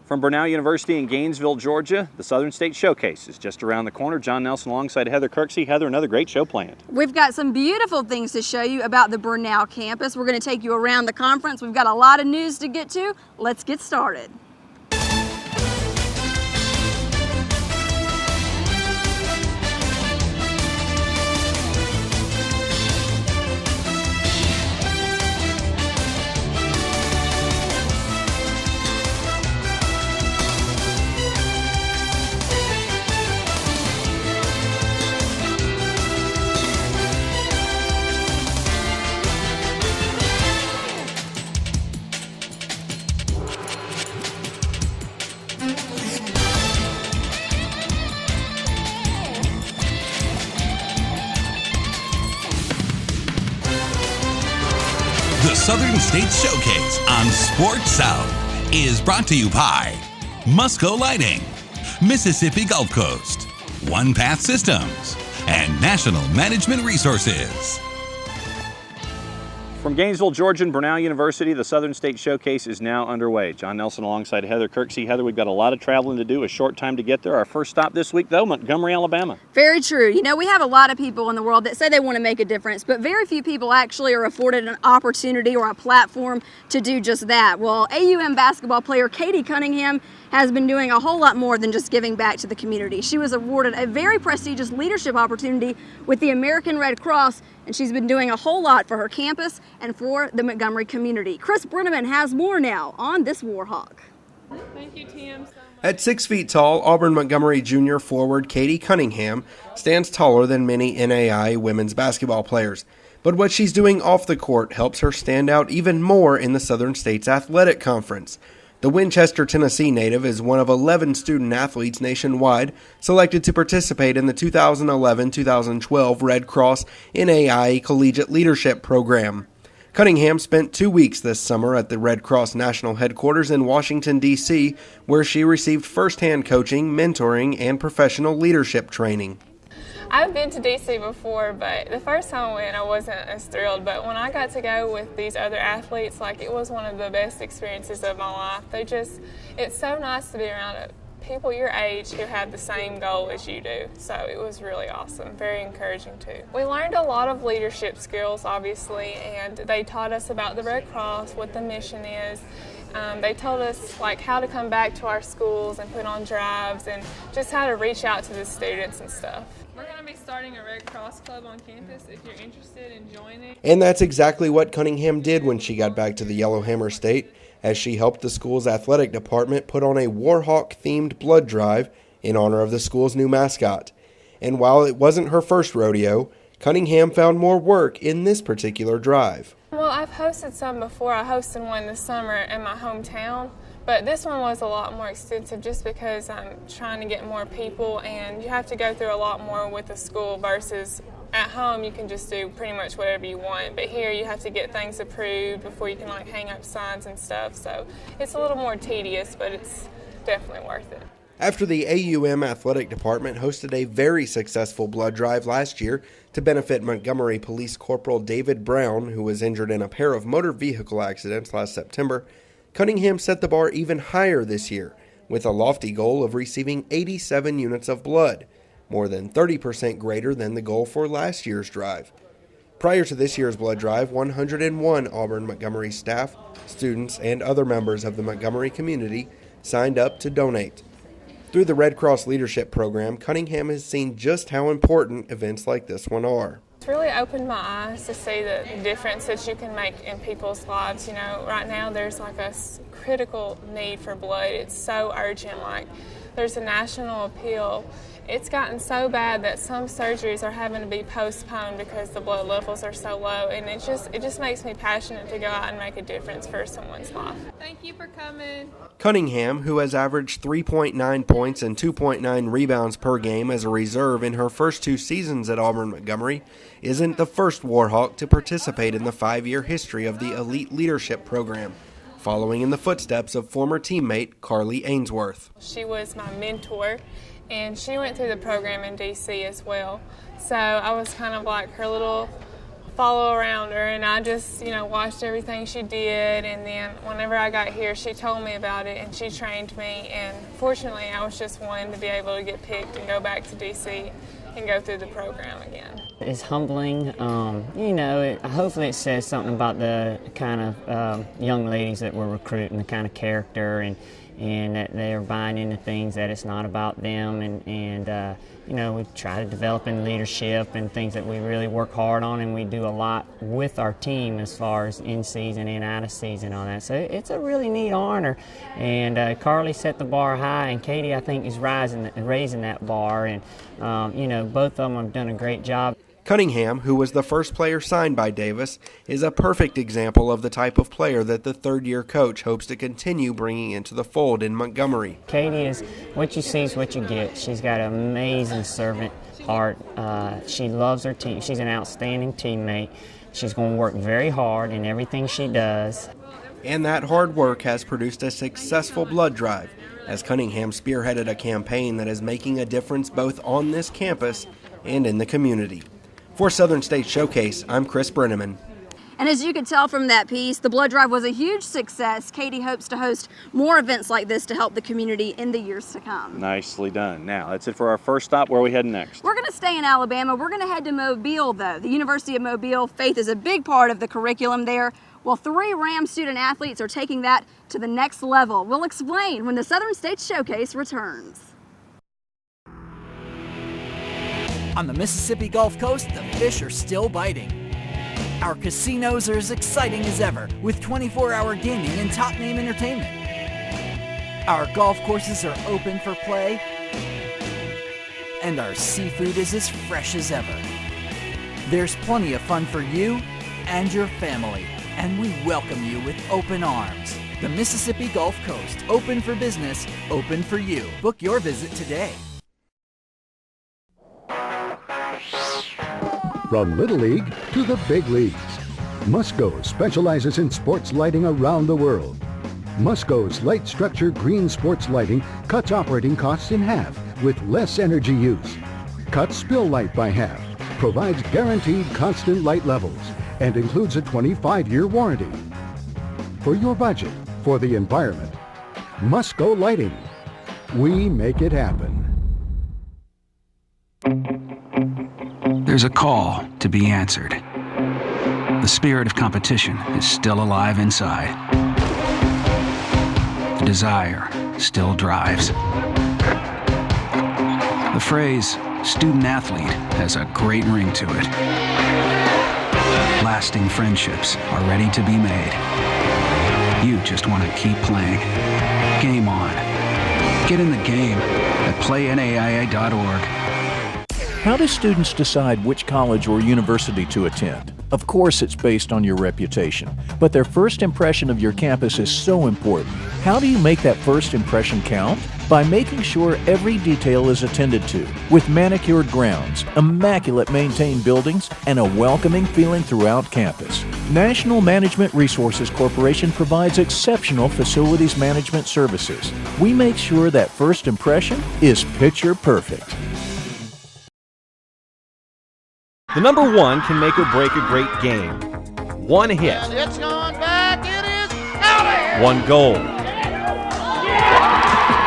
From Brenau University in Gainesville, Georgia, the Southern State Showcase is just around the corner. John Nelson alongside Heather Kirksey. Heather, another great show planned. We've got some beautiful things to show you about the Brenau campus. We're going to take you around the conference. We've got a lot of news to get to. Let's get started. The Southern State Showcase on Sports South is brought to you by Musco Lighting, Mississippi Gulf Coast, One Path Systems, and National Management Resources. From Gainesville, Georgia, and Brenau University, the Southern State Showcase is now underway. John Nelson alongside Heather Kirksey. Heather, we've got a lot of traveling to do, a short time to get there. Our first stop this week, though, Montgomery, Alabama. Very true. You know, we have a lot of people in the world that say they want to make a difference, but very few people actually are afforded an opportunity or a platform to do just that. Well, AUM basketball player Katie Cunningham has been doing a whole lot more than just giving back to the community. She was awarded a very prestigious leadership opportunity with the American Red Cross, and she's been doing a whole lot for her campus and for the Montgomery community. Chris Brenneman has more now on this Warhawk. Thank you, Tim, so much. At 6 feet tall, Auburn-Montgomery Junior forward Katie Cunningham stands taller than many NAIA women's basketball players. But what she's doing off the court helps her stand out even more in the Southern States Athletic Conference. The Winchester, Tennessee native is one of 11 student athletes nationwide selected to participate in the 2011-2012 Red Cross NAIA Collegiate Leadership Program. Cunningham spent 2 weeks this summer at the Red Cross National Headquarters in Washington, D.C., where she received firsthand coaching, mentoring, and professional leadership training. I've been to D.C. before, but the first time I went, I wasn't as thrilled. But when I got to go with these other athletes, it was one of the best experiences of my life. It's so nice to be around people your age who have the same goal as you do. So it was really awesome, very encouraging too. We learned a lot of leadership skills, obviously, and they taught us about the Red Cross, what the mission is. They told us how to come back to our schools and put on drives and just how to reach out to the students and stuff. We're going to be starting a Red Cross Club on campus if you're interested in joining. And that's exactly what Cunningham did when she got back to the Yellowhammer State, as she helped the school's athletic department put on a Warhawk-themed blood drive in honor of the school's new mascot. And while it wasn't her first rodeo, Cunningham found more work in this particular drive. Well, I've hosted some before. I hosted one this summer in my hometown, but this one was a lot more extensive just because I'm trying to get more people, and you have to go through a lot more with the school versus at home you can just do pretty much whatever you want. But here you have to get things approved before you can hang up signs and stuff. So it's a little more tedious, but it's definitely worth it. After the AUM athletic department hosted a very successful blood drive last year to benefit Montgomery Police Corporal David Brown, who was injured in a pair of motor vehicle accidents last September, Cunningham set the bar even higher this year with a lofty goal of receiving 87 units of blood, more than 30% greater than the goal for last year's drive. Prior to this year's blood drive, 101 Auburn-Montgomery staff, students, and other members of the Montgomery community signed up to donate. Through the Red Cross Leadership Program, Cunningham has seen just how important events like this one are. It's really opened my eyes to see the difference that you can make in people's lives. Right now there's a critical need for blood. It's so urgent. There's a national appeal. It's gotten so bad that some surgeries are having to be postponed because the blood levels are so low, and it just makes me passionate to go out and make a difference for someone's life. Thank you for coming. Cunningham, who has averaged 3.9 points and 2.9 rebounds per game as a reserve in her first 2 seasons at Auburn-Montgomery, isn't the first Warhawk to participate in the 5-year history of the Elite Leadership Program, following in the footsteps of former teammate Carly Ainsworth. She was my mentor, and she went through the program in D.C. as well. So I was kind of like her little follow around her, and I just, you know, watched everything she did, and then whenever I got here, she told me about it, and she trained me, and fortunately, I was just one to be able to get picked and go back to DC and go through the program again. It's humbling. You know, hopefully it says something about the kind of young ladies that we're recruiting, the kind of character, and that they're buying into things, that it's not about them, and you know, we try to develop in leadership and things that we really work hard on, and we do a lot with our team as far as in season and out of season on that. So it's a really neat honor, and Carly set the bar high, and Katie, I think, is raising that bar, and you know, both of them have done a great job. Cunningham, who was the first player signed by Davis, is a perfect example of the type of player that the third-year coach hopes to continue bringing into the fold in Montgomery. Katie is, what you see is what you get. She's got an amazing servant heart. She loves her team. She's an outstanding teammate. She's going to work very hard in everything she does. And that hard work has produced a successful blood drive, as Cunningham spearheaded a campaign that is making a difference both on this campus and in the community. For Southern State Showcase, I'm Chris Brenneman. And as you could tell from that piece, the blood drive was a huge success. Katie hopes to host more events like this to help the community in the years to come. Nicely done. Now, that's it for our first stop. Where are we heading next? We're going to stay in Alabama. We're going to head to Mobile, though. The University of Mobile, faith is a big part of the curriculum there. Well, 3 Ram student athletes are taking that to the next level. We'll explain when the Southern States Showcase returns. On the Mississippi Gulf Coast, the fish are still biting. Our casinos are as exciting as ever, with 24-hour gaming and top-name entertainment. Our golf courses are open for play, and our seafood is as fresh as ever. There's plenty of fun for you and your family, and we welcome you with open arms. The Mississippi Gulf Coast, open for business, open for you. Book your visit today. From Little League to the big leagues, Musco specializes in sports lighting around the world. Musco's light structure green sports lighting cuts operating costs in half with less energy use, cuts spill light by half, provides guaranteed constant light levels, and includes a 25-year warranty. For your budget, for the environment, Musco Lighting. We make it happen. There's a call to be answered. The spirit of competition is still alive inside. The desire still drives. The phrase student athlete has a great ring to it. Lasting friendships are ready to be made. You just want to keep playing. Game on. Get in the game at playnaia.org. How do students decide which college or university to attend? Of course, it's based on your reputation, but their first impression of your campus is so important. How do you make that first impression count? By making sure every detail is attended to, with manicured grounds, immaculate maintained buildings, and a welcoming feeling throughout campus. National Management Resources Corporation provides exceptional facilities management services. We make sure that first impression is picture perfect. The number 1 can make or break a great game. 1 hit. And it's going back. It is out of here. 1 goal.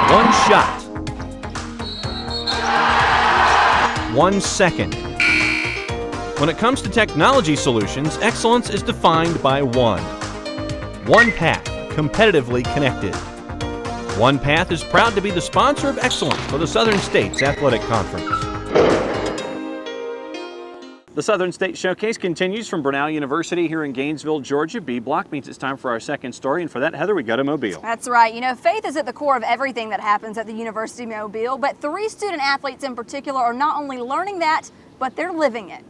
1 shot. 1 second. When it comes to technology solutions, excellence is defined by 1. 1 Path, competitively connected. 1 Path is proud to be the sponsor of excellence for the Southern States Athletic Conference. The Southern State Showcase continues from Brenau University here in Gainesville, Georgia. B Block means it's time for our second story, and for that, Heather, we go to Mobile. That's right. You know, faith is at the core of everything that happens at the University of Mobile, but 3 student athletes in particular are not only learning that, but they're living it.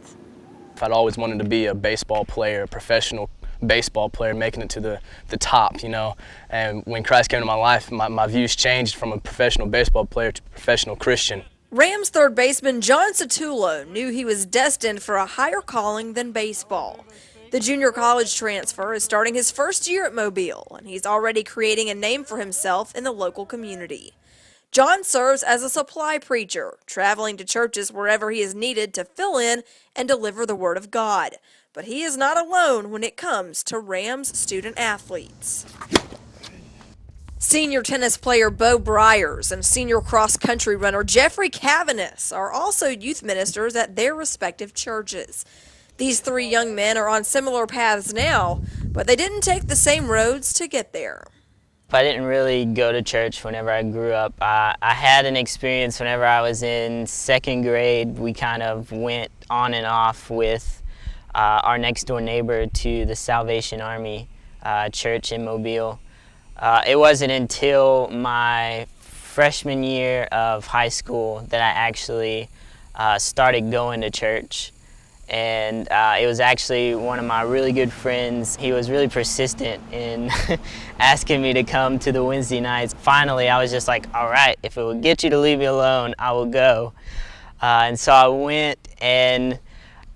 I'd always wanted to be a baseball player, a professional baseball player, making it to the top, you know. And when Christ came into my life, my views changed from a professional baseball player to a professional Christian. Rams third baseman John Satullo knew he was destined for a higher calling than baseball. The junior college transfer is starting his first year at Mobile, and he's already creating a name for himself in the local community. John serves as a supply preacher, traveling to churches wherever he is needed to fill in and deliver the Word of God. but he is not alone when it comes to Rams student athletes. Senior tennis player Bo Briers and senior cross-country runner Jeffrey Cavanis are also youth ministers at their respective churches. These three young men are on similar paths now, but they didn't take the same roads to get there. I didn't really go to church whenever I grew up. I had an experience whenever I was in second grade. We kind of went on and off with our next door neighbor to the Salvation Army church in Mobile. It wasn't until my freshman year of high school that I actually started going to church. And it was actually one of my really good friends. He was really persistent in asking me to come to the Wednesday nights. Finally, I was just like, all right, if it would get you to leave me alone, I will go. And so I went, and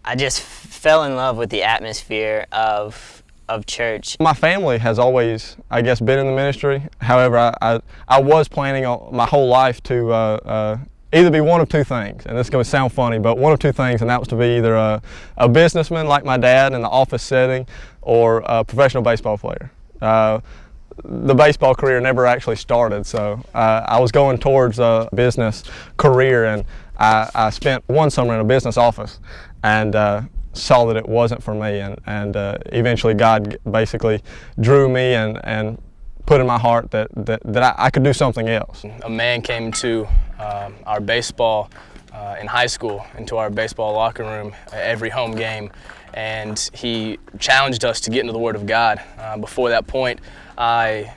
I just fell in love with the atmosphere of church. My family has always, I guess, been in the ministry. However, I was planning my whole life to either be one of two things, and this is going to sound funny, but one of two things, and that was to be either a businessman like my dad in the office setting, or a professional baseball player. The baseball career never actually started, so I was going towards a business career, and I spent one summer in a business office, and saw that it wasn't for me, and eventually God basically drew me and put in my heart that I could do something else. A man came to our baseball in high school, into our baseball locker room every home game, and he challenged us to get into the Word of God. Before that point, I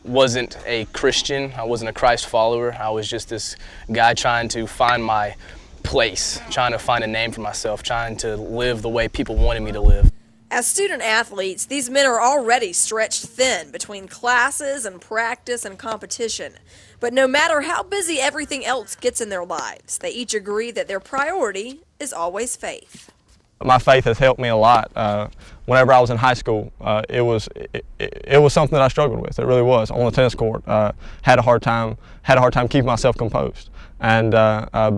wasn't a Christian, I wasn't a Christ follower. I was just this guy trying to find my place, trying to find a name for myself, trying to live the way people wanted me to live. As student athletes, these men are already stretched thin between classes and practice and competition. But no matter how busy everything else gets in their lives, they each agree that their priority is always faith. My faith has helped me a lot. Whenever I was in high school, it was something that I struggled with. It really was. On the tennis court, had a hard time keeping myself composed. And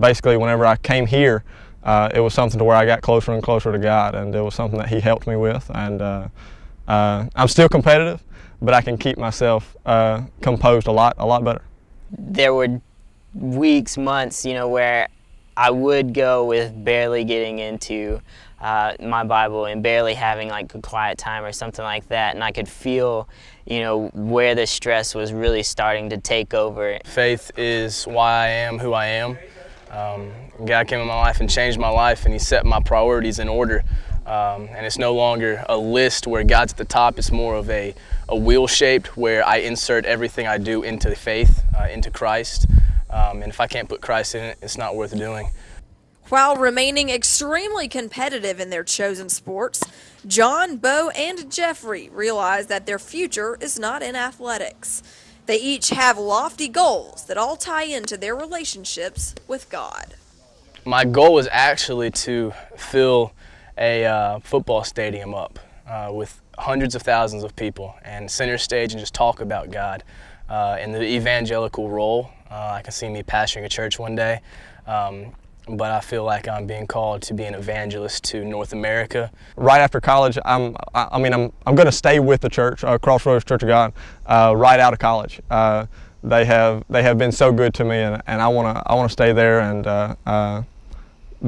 basically, whenever I came here, it was something to where I got closer and closer to God, and it was something that He helped me with. And I'm still competitive, but I can keep myself composed a lot better. There were weeks, months, where I would go with barely getting into my Bible and barely having like a quiet time or something like that, and I could feel, where the stress was really starting to take over. Faith is why I am who I am. God came in my life and changed my life, and He set my priorities in order. And it's no longer a list where God's at the top. It's more of a wheel shaped where I insert everything I do into faith, into Christ. And if I can't put Christ in it, it's not worth doing. While remaining extremely competitive in their chosen sports, John, Bo, and Jeffrey realize that their future is not in athletics. They each have lofty goals that all tie into their relationships with God. My goal was actually to fill a football stadium up with hundreds of thousands of people and center stage and just talk about God in the evangelical role. I can see me pastoring a church one day, but I feel like I'm being called to be an evangelist to North America. Right after college, I'm going to stay with the church, Crossroads Church of God, right out of college. They have been so good to me, and I want to stay there and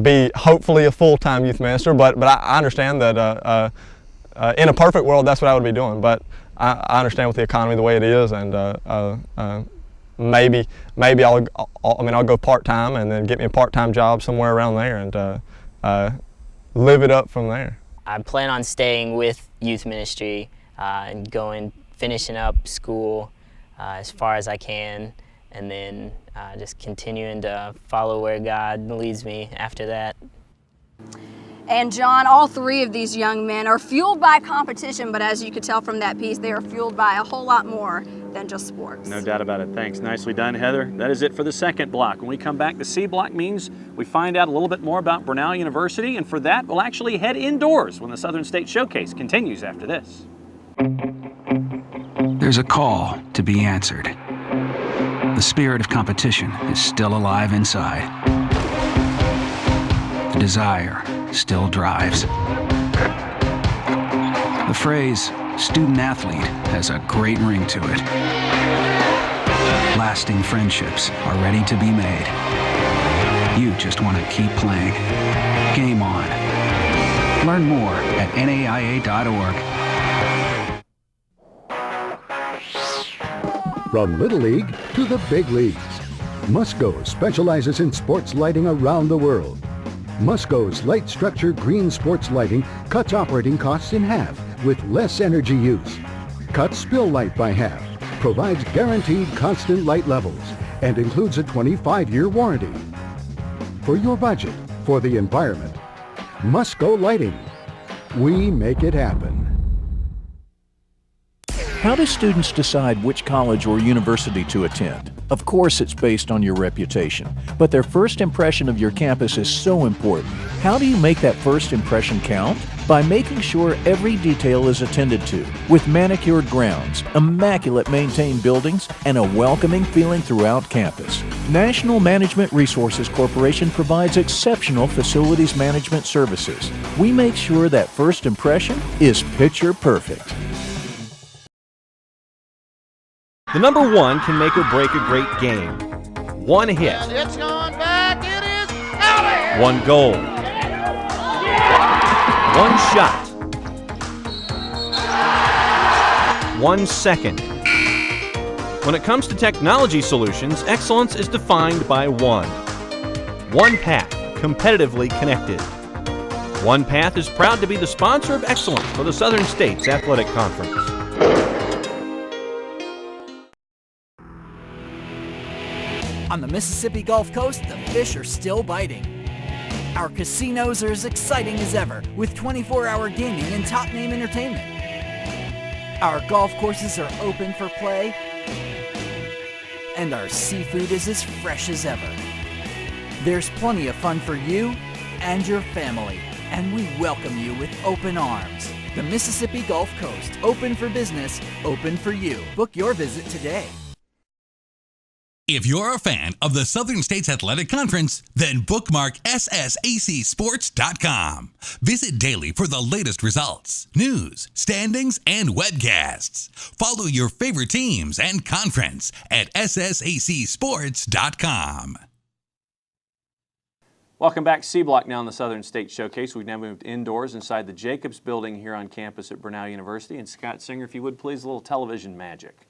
be hopefully a full-time youth minister. But I understand that in a perfect world, that's what I would be doing. But I understand with the economy the way it is, and maybe I'll go part-time and then get me a part-time job somewhere around there and live it up from there. I plan on staying with youth ministry and finishing up school as far as I can, and then just continuing to follow where God leads me after that. And John, all three of these young men are fueled by competition, but as you could tell from that piece, they are fueled by a whole lot more than just sports. No doubt about it. Thanks. Nicely done, Heather. That is it for the second block. When we come back, the C block means we find out a little bit more about Brenau University, and for that, we'll actually head indoors when the Southern State Showcase continues after this. There's a call to be answered. The spirit of competition is still alive inside. The desire still drives. The phrase student athlete has a great ring to it. Lasting friendships are ready to be made. You just want to keep playing. Game on. Learn more at naia.org. From Little League to the big leagues, Musco specializes in sports lighting around the world. Musco's light structure green sports lighting cuts operating costs in half with less energy use, cuts spill light by half, provides guaranteed constant light levels, and includes a 25-year warranty. For your budget, for the environment, Musco Lighting. We make it happen. How do students decide which college or university to attend? Of course, it's based on your reputation, but their first impression of your campus is so important. How do you make that first impression count? By making sure every detail is attended to, with manicured grounds, immaculate maintained buildings, and a welcoming feeling throughout campus. National Management Resources Corporation provides exceptional facilities management services. We make sure that first impression is picture perfect. The number one can make or break a great game. One hit. And it's gone back. It is out of here. One goal. One shot. 1 second. When it comes to technology solutions, excellence is defined by one. One Path, competitively connected. One Path is proud to be the sponsor of excellence for the Southern States Athletic Conference. On the Mississippi Gulf Coast, the fish are still biting. Our casinos are as exciting as ever, with 24-hour gaming and top-name entertainment. Our golf courses are open for play, and our seafood is as fresh as ever. There's plenty of fun for you and your family, and we welcome you with open arms. The Mississippi Gulf Coast, open for business, open for you. Book your visit today. If you're a fan of the Southern States Athletic Conference, then bookmark SSACsports.com. Visit daily for the latest results, news, standings, and webcasts. Follow your favorite teams and conference at SSACsports.com. Welcome back. C Block now in the Southern State Showcase. We've now moved indoors inside the Jacobs building here on campus at Brenau University. And Scott Singer, if you would please, a little television magic.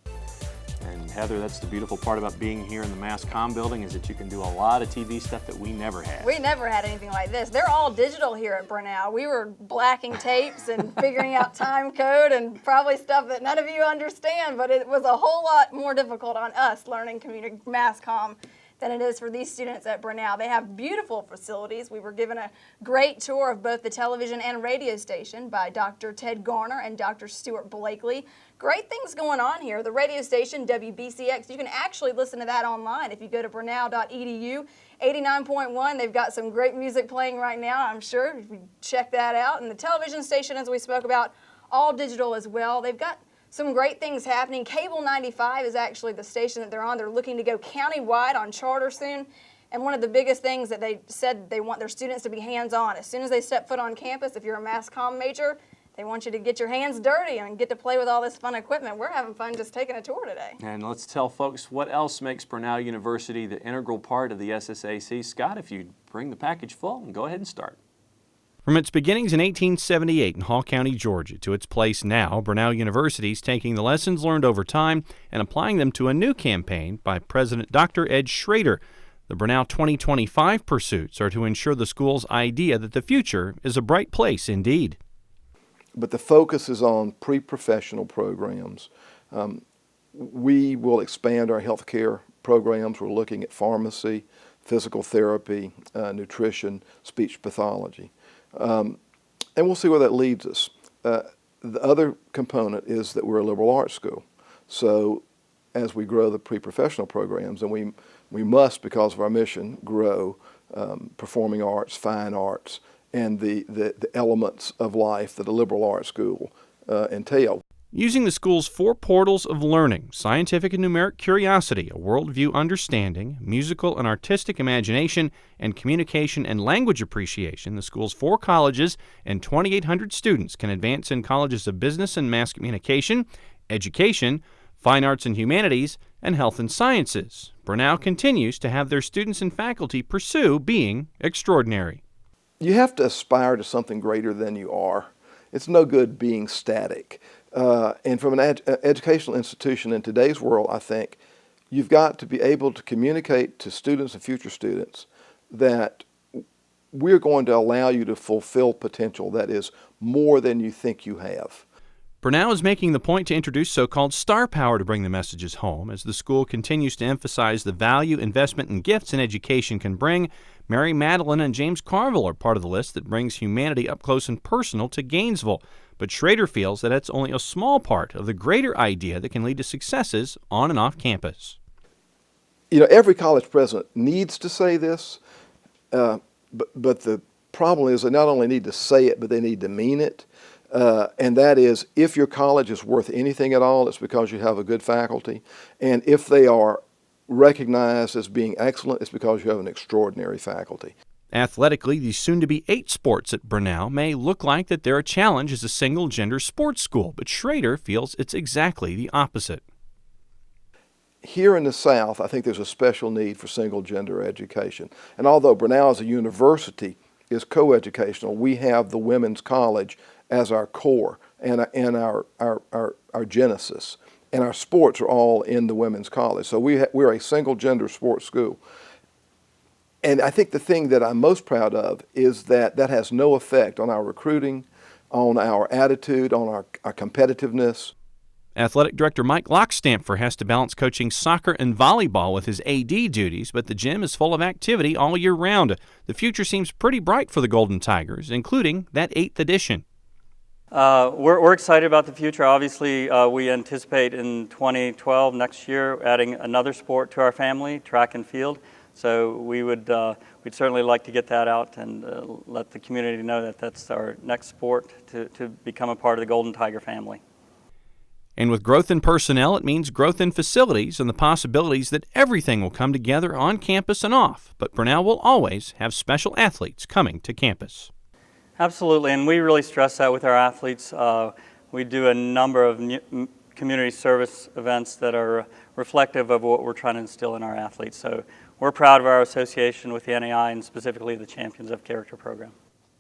And Heather, that's the beautiful part about being here in the Mass Comm building is that you can do a lot of TV stuff that we never had. We never had anything like this. They're all digital here at Brenau. We were blacking tapes and figuring out time code and probably stuff that none of you understand, but it was a whole lot more difficult on us learning community Mass Comm than it is for these students at Brenau. They have beautiful facilities. We were given a great tour of both the television and radio station by Dr. Ted Garner and Dr. Stuart Blakely. Great things going on here. The radio station, WBCX, you can actually listen to that online if you go to brenau.edu. 89.1, they've got some great music playing right now, I'm sure. If you check that out. And the television station, as we spoke about, all digital as well. They've got some great things happening. Cable 95 is actually the station that they're on. They're looking to go countywide on charter soon. And one of the biggest things that they said they want their students to be hands-on. As soon as they step foot on campus, if you're a Mass Comm major, they want you to get your hands dirty and get to play with all this fun equipment. We're having fun just taking a tour today. And let's tell folks what else makes Brenau University the integral part of the SSAC. Scott, if you bring the package full, and go ahead and start. From its beginnings in 1878 in Hall County, Georgia, to its place now, Brenau University is taking the lessons learned over time and applying them to a new campaign by President Dr. Ed Schrader. The Brenau 2025 pursuits are to ensure the school's idea that the future is a bright place indeed. But the focus is on pre-professional programs. We will expand our healthcare programs. We're looking at pharmacy, physical therapy, nutrition, speech pathology. And we'll see where that leads us. The other component is that we're a liberal arts school. So as we grow the pre-professional programs, and we must, because of our mission, grow performing arts, fine arts, and the elements of life that a liberal arts school entail. Using the school's 4 portals of learning, scientific and numeric curiosity, a worldview understanding, musical and artistic imagination, and communication and language appreciation, the school's 4 colleges and 2,800 students can advance in colleges of business and mass communication, education, fine arts and humanities, and health and sciences. Brenau continues to have their students and faculty pursue being extraordinary. You have to aspire to something greater than you are. It's no good being static. And from an educational institution in today's world, I think you've got to be able to communicate to students and future students that we're going to allow you to fulfill potential that is more than you think you have. Brenau is making the point to introduce so-called star power to bring the messages home. As the school continues to emphasize the value, investment, and gifts in education can bring, Mary Madeline and James Carville are part of the list that brings humanity up close and personal to Gainesville. But Schrader feels that it's only a small part of the greater idea that can lead to successes on and off campus. You know, every college president needs to say this, but the problem is they not only need to say it, but they need to mean it. And that is, if your college is worth anything at all, it's because you have a good faculty. And if they are recognized as being excellent, it's because you have an extraordinary faculty. Athletically, the soon-to-be 8 sports at Brenau may look like that they're a challenge as a single-gender sports school, but Schrader feels it's exactly the opposite. Here in the South, I think there's a special need for single-gender education. And although Brenau as a university is co-educational, we have the women's college as our core and our genesis. And our sports are all in the women's college. So we're a single-gender sports school. And I think the thing that I'm most proud of is that that has no effect on our recruiting, on our attitude, on our competitiveness. Athletic Director Mike Lockstamper has to balance coaching soccer and volleyball with his AD duties, but the gym is full of activity all year round. The future seems pretty bright for the Golden Tigers, including that 8th edition. We're excited about the future. Obviously, we anticipate in 2012, next year, adding another sport to our family, track and field. So we'd certainly like to get that out and let the community know that that's our next sport to become a part of the Golden Tiger family. And with growth in personnel, it means growth in facilities and the possibilities that everything will come together on campus and off. But Brenau will always have special athletes coming to campus. Absolutely, and we really stress that with our athletes. We do a number of community service events that are reflective of what we're trying to instill in our athletes. So we're proud of our association with the NAI and specifically the Champions of Character program.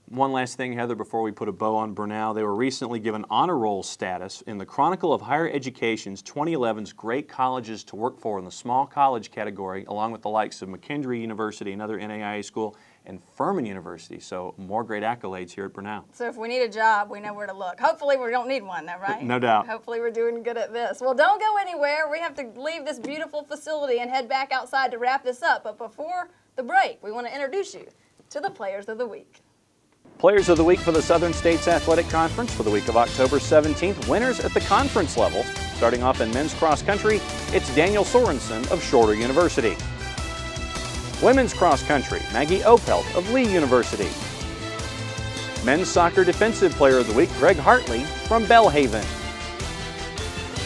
One last thing, Heather, before we put a bow on Brenau. They were recently given honor roll status in the Chronicle of Higher Education's 2011's Great Colleges to Work For in the small college category, along with the likes of McKendree University, another NAIA school, and Furman University. So more great accolades here at Brenau. So if we need a job, we know where to look. Hopefully we don't need one, though, right? No doubt. Hopefully we're doing good at this. Well, don't go anywhere. We have to leave this beautiful facility and head back outside to wrap this up. But before the break, we want to introduce you to the Players of the Week. Players of the Week for the Southern States Athletic Conference for the week of October 17th. Winners at the conference level. Starting off in men's cross country, it's Daniel Sorensen of Shorter University. Women's cross country, Maggie Opelt of Lee University. Men's soccer defensive player of the week, Greg Hartley from Belhaven.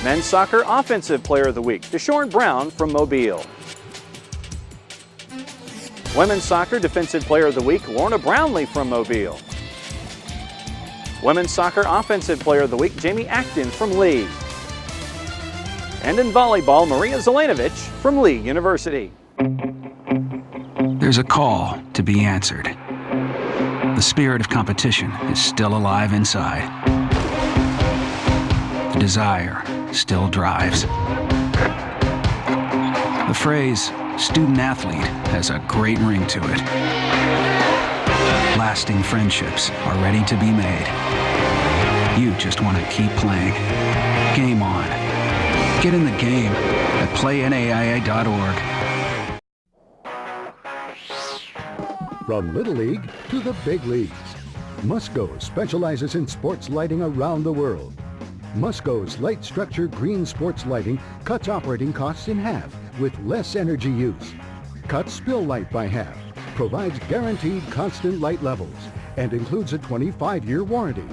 Men's soccer offensive player of the week, Deshaun Brown from Mobile. Women's soccer defensive player of the week, Lorna Brownlee from Mobile. Women's soccer offensive player of the week, Jamie Acton from Lee. And in volleyball, Maria Zelenovic from Lee University. There's a call to be answered. The spirit of competition is still alive inside. The desire still drives. The phrase student athlete has a great ring to it. Lasting friendships are ready to be made. You just want to keep playing. Game on. Get in the game at playnaia.org. From Little League to the big leagues, Musco specializes in sports lighting around the world. Musco's light structure green sports lighting cuts operating costs in half with less energy use, cuts spill light by half, provides guaranteed constant light levels, and includes a 25-year warranty.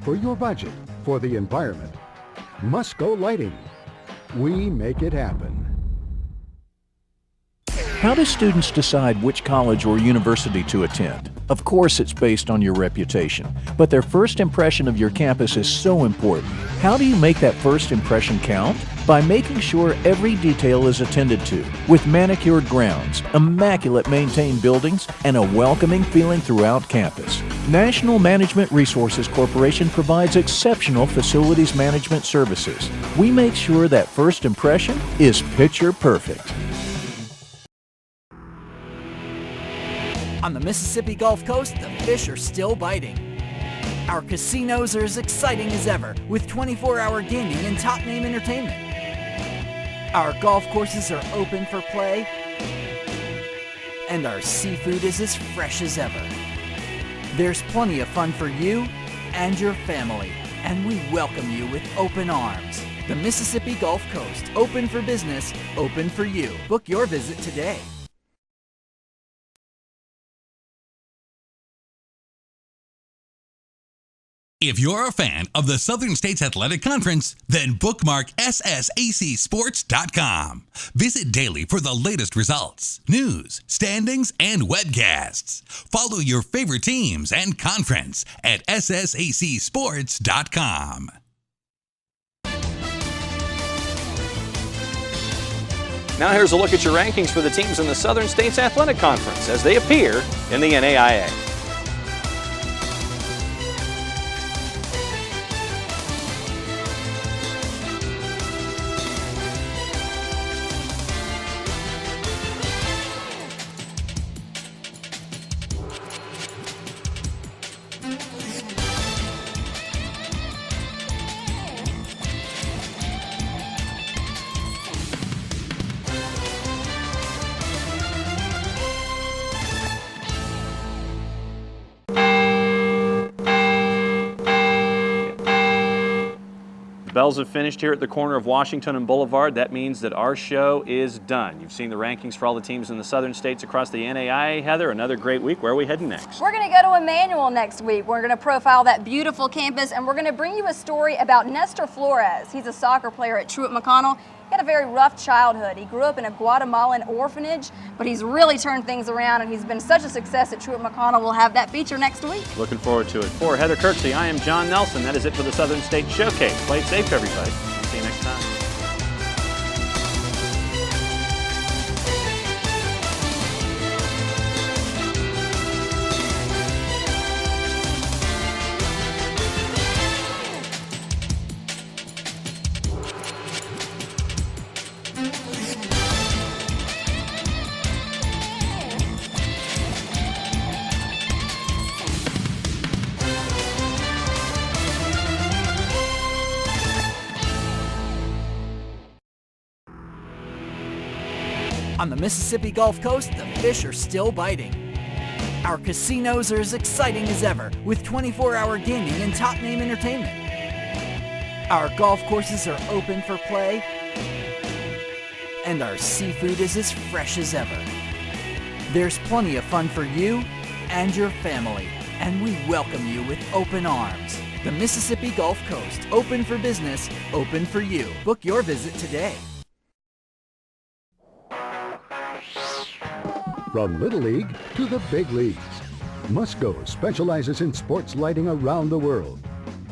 For your budget, for the environment, Musco Lighting. We make it happen. How do students decide which college or university to attend? Of course, it's based on your reputation, but their first impression of your campus is so important. How do you make that first impression count? By making sure every detail is attended to, with manicured grounds, immaculate maintained buildings, and a welcoming feeling throughout campus. National Management Resources Corporation provides exceptional facilities management services. We make sure that first impression is picture perfect. On the Mississippi Gulf Coast, the fish are still biting. Our casinos are as exciting as ever, with 24-hour gaming and top-name entertainment. Our golf courses are open for play, and our seafood is as fresh as ever. There's plenty of fun for you and your family, and we welcome you with open arms. The Mississippi Gulf Coast, open for business, open for you. Book your visit today. If you're a fan of the Southern States Athletic Conference, then bookmark SSACsports.com. Visit daily for the latest results, news, standings, and webcasts. Follow your favorite teams and conference at SSACsports.com. Now here's a look at your rankings for the teams in the Southern States Athletic Conference as they appear in the NAIA. Bells have finished here at the corner of Washington and Boulevard. That means that our show is done. You've seen the rankings for all the teams in the southern states across the NAIA. Heather, another great week. Where are we heading next? We're going to go to Emmanuel next week. We're going to profile that beautiful campus, and we're going to bring you a story about Nestor Flores. He's a soccer player at Truett McConnell. He had a very rough childhood. He grew up in a Guatemalan orphanage, but he's really turned things around, and he's been such a success at Truett McConnell. We'll have that feature next week. Looking forward to it. For Heather Kirksey, I am John Nelson. That is it for the Southern States Showcase. Play it safe, everybody. See you next time. On the Mississippi Gulf Coast, the fish are still biting. Our casinos are as exciting as ever, with 24-hour gaming and top-name entertainment. Our golf courses are open for play, and our seafood is as fresh as ever. There's plenty of fun for you and your family, and we welcome you with open arms. The Mississippi Gulf Coast, open for business, open for you. Book your visit today. From Little League to the big leagues, Musco specializes in sports lighting around the world.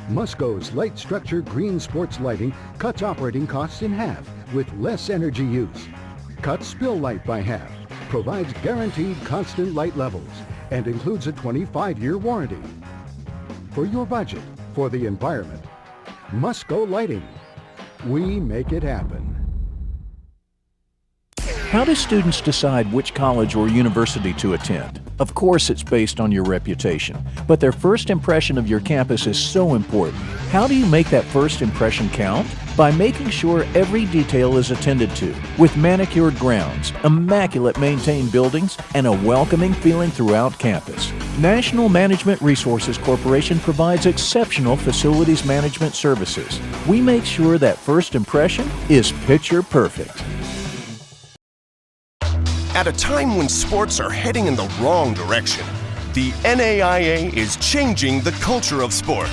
Musco's light structure green sports lighting cuts operating costs in half with less energy use, cuts spill light by half, provides guaranteed constant light levels, and includes a 25-year warranty. For your budget, for the environment, Musco Lighting. We make it happen. How do students decide which college or university to attend? Of course, it's based on your reputation, but their first impression of your campus is so important. How do you make that first impression count? By making sure every detail is attended to, with manicured grounds, immaculate maintained buildings, and a welcoming feeling throughout campus. National Management Resources Corporation provides exceptional facilities management services. We make sure that first impression is picture perfect. At a time when sports are heading in the wrong direction, the NAIA is changing the culture of sport.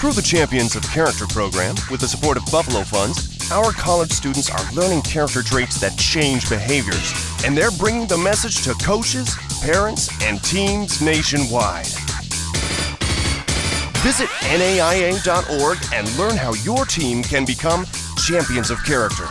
Through the Champions of Character program, with the support of Buffalo Funds, our college students are learning character traits that change behaviors, and they're bringing the message to coaches, parents, and teams nationwide. Visit NAIA.org and learn how your team can become champions of character.